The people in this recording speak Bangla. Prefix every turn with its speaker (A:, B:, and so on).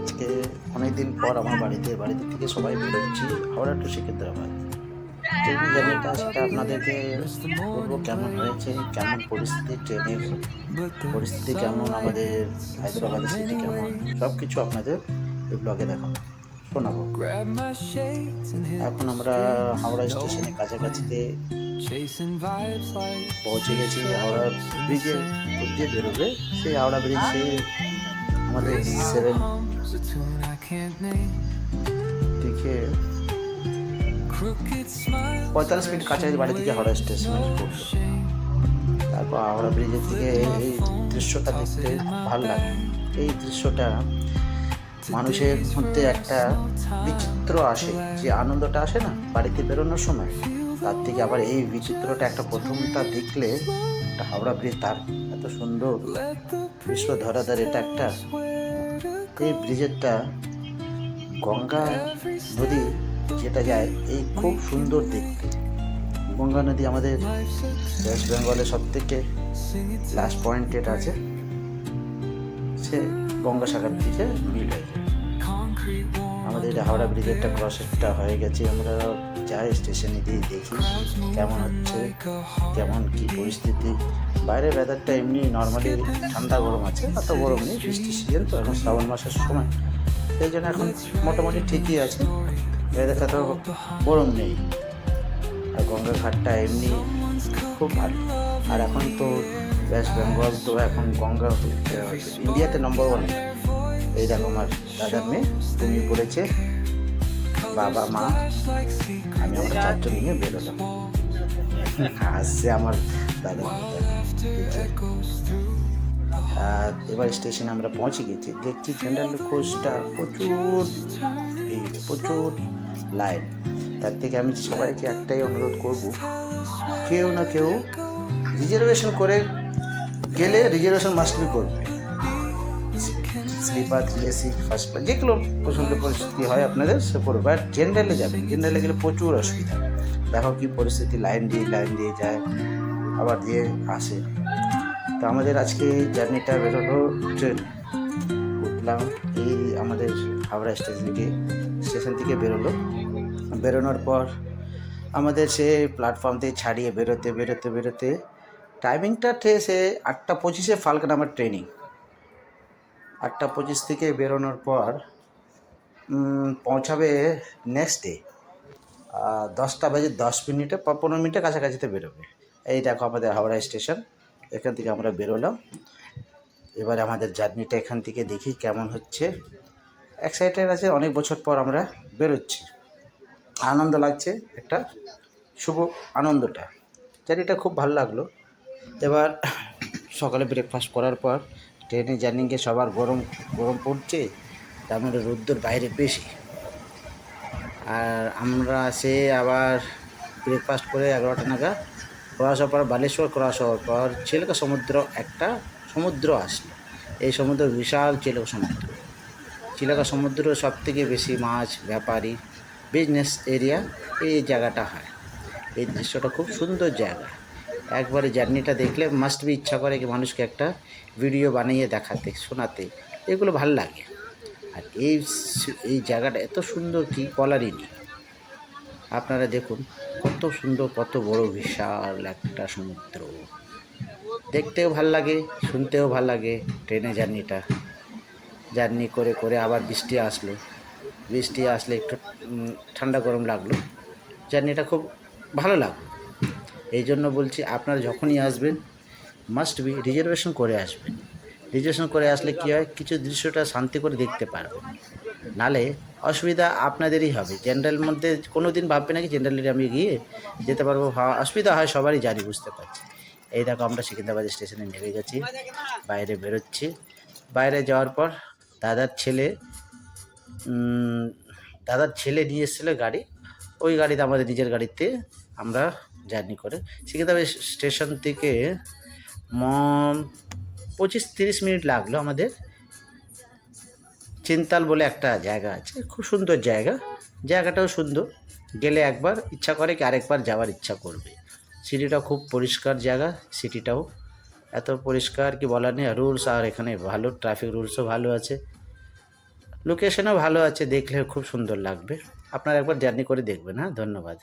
A: আজকে অনেকদিন পর আমার বাড়িতে থেকে সবাই বেরোচ্ছি হাওড়া টু সিকিন্দ্রাবাদ। ট্রেনের জার্নিটা সেটা আপনাদেরকে বলবো কেমন হয়েছে, কেমন পরিস্থিতি, ট্রেনের পরিস্থিতি কেমন, আমাদের হায়দ্রাবাদের সিটি কেমন, সব কিছু আপনাদের এই ব্লগে দেখাবো, শোনাবো। এখন আমরা হাওড়া স্টেশনের কাছাকাছিতে পৌঁছে গেছি। হাওড়া ব্রিজের উপর দিয়ে বেরোবে, সেই হাওড়া ব্রিজ সেই আমাদের 7 থেকে 45 মিনিট কাছাকাছি বাড়ি থেকে হাওড়া স্টেশনে পড়লো। তারপর হাওড়া ব্রিজের থেকে এই দৃশ্যটা দেখতে ভালো লাগে। এই দৃশ্যটা মানুষের মধ্যে একটা বিচিত্র আসে, যে আনন্দটা আসে না বাড়িতে বেরোনোর সময়, তার থেকে আবার এই বিচিত্রটা একটা প্রথমটা দেখলে একটা হাওড়া ব্রিজ, তার এত সুন্দর বিশ্ব ধরাধার, এটা একটা এই ব্রিজেরটা গঙ্গা নদী যেটা যায়, এই খুব সুন্দর দেখতে। গঙ্গা নদী আমাদের ওয়েস্ট বেঙ্গলের সব থেকে লাস্ট পয়েন্ট এটা আছে, সে গঙ্গাসাগর দিকে মিল হয়ে যায়। আমাদের হাওড়া ব্রিজেরটা ক্রসেরটা হয়ে গেছে, আমরা যাই স্টেশনে দিয়ে দেখি কেমন হচ্ছে, কেমন কি পরিস্থিতি। বাইরের ওয়েদারটা এমনি নর্মালি ঠান্ডা গরম আছে, অত গরম নেই, বৃষ্টির সিজন তো, এখন শ্রাবণ মাসের সময়, সেই জন্য এখন মোটামুটি ঠিকই আছে, ওয়েদারটা তো গরম নেই। আর গঙ্গার ঘাটটা এমনি খুব ভালো। আর এখন তো ওয়েস্ট বেঙ্গল তো এখন গঙ্গা ইন্ডিয়াতে নম্বর 1। এই দেখো আমার দাদার মেয়ে তুমি পড়েছে, বাবা মা আমি আমরা 4 জন নিয়ে বেরোলাম। আসছে আমার দাদা। আর এবার স্টেশনে আমরা পৌঁছে গেছি, দেখছি জেনারেল কোচটা প্রচুর লাইন। তার থেকে আমি সবাইকে একটাই অনুরোধ করব, কেউ না কেউ রিজার্ভেশন করে গেলে, রিজার্ভেশন মাস্ট বি করবে। স্লিপার, এসি, ফার্স্ট ক্লাস, যেগুলো পছন্দ পরিস্থিতি হয় আপনাদের সে করবে। আর জেনারেলে যাবেন, জেনারেলে গেলে প্রচুর অসুবিধা। দেখো কি পরিস্থিতি, লাইন দিয়ে যায়, আবার দিয়ে আসে। তো আমাদের আজকে জার্নিটা বেরোলো ট্রেন, উঠলাম এই আমাদের হাওড়া স্টেশন থেকে বেরোনোর পর আমাদের সে প্ল্যাটফর্ম থেকে ছাড়িয়ে বেরোতে টাইমিংটা সে 8:25 ফাল্কন আমার ট্রেনিং। 8:25 থেকে বেরোনোর পর পৌঁছাবে নেক্সট ডে 10:10 বা 15 মিনিটের কাছাকাছিতে বেরোবে। এই দেখো আমাদের হাওড়া স্টেশন, এখান থেকে আমরা বেরোলাম। এবার আমাদের জার্নিটা এখান থেকে দেখি কেমন হচ্ছে। এক্সাইটেড আছে, অনেক বছর পর আমরা বেরোচ্ছি, আনন্দ লাগছে, একটা শুভ আনন্দটা, জার্নিটা খুব ভালো লাগলো। এবার সকালে ব্রেকফাস্ট করার পর ট্রেনে জার্নিকে সবার গরম পড়ছে, তার মধ্যে রোদ্দুর বাইরে বেশি। আর আমরা সে আবার ব্রেকফাস্ট করে 11টা নাগাদ ক্রস হওয়ার পর, বালেশ্বর ক্রস হওয়ার পর চিল্কা একটা সমুদ্র আসলো। এই সমুদ্র বিশাল চিল্কা সমুদ্র, সব থেকে বেশি মাছ ব্যাপারী বিজনেস এরিয়া এই জায়গাটা হয়। এই দৃশ্যটা খুব সুন্দর জায়গা, একবারে জার্নিটা দেখলে মাস্ট বি ইচ্ছা করে কি মানুষকে একটা ভিডিও বানিয়ে দেখাতে, শোনাতে, এগুলো ভাল লাগে। আর এই জায়গাটা এত সুন্দর কি বলারই নেই। আপনারা দেখুন কত সুন্দর, কত বড় বিশাল একটা সমুদ্র, দেখতেও ভাল লাগে, শুনতেও ভাল লাগে। ট্রেনে জার্নি করে আবার বৃষ্টি আসলে একটু ঠান্ডা গরম লাগলো, জার্নিটা খুব ভালো লাগলো। এই জন্য বলছি আপনারা যখনই আসবেন মাস্ট বি রিজার্ভেশন করে আসবেন। রিজার্ভেশন করে আসলে কী হয়, কিছু দৃশ্যটা শান্তি করে দেখতে পারবেন, নালে অসুবিধা আপনাদেরই হবে। জেনারেল মধ্যে কোনো দিন ভাববে নাকি জেনারেলে আমি গিয়ে যেতে পারবো, অসুবিধা হয়, সবারই জানি, বুঝতে পারছি। এই দেখো আমরা সিকিন্দ্রাবাদ স্টেশনে নেমে গেছি, বাইরে বেরোচ্ছি। বাইরে যাওয়ার পর দাদার ছেলে নিয়ে এসেছিলো গাড়ি, ওই গাড়িতে আমাদের নিজের গাড়িতে আমরা জার্নি করে সিকিন্দ্রাবাদ স্টেশন থেকে 25-30 মিনিট লাগলো আমাদের। চিন্তাল বলে একটা জায়গা আছে, খুব সুন্দর জায়গাটাও সুন্দর, গেলে একবার ইচ্ছা করে কি আরেকবার যাওয়ার ইচ্ছা করবে। সিটিটাও খুব পরিষ্কার জায়গা, সিটিটাও এত পরিষ্কার কি বলার নেই। রুলস আর এখানে ভালো, ট্রাফিক রুলসও ভালো আছে, লোকেশনও ভালো আছে, দেখলে খুব সুন্দর লাগবে। আপনারা একবার জার্নি করে দেখবেন। হ্যাঁ, ধন্যবাদ।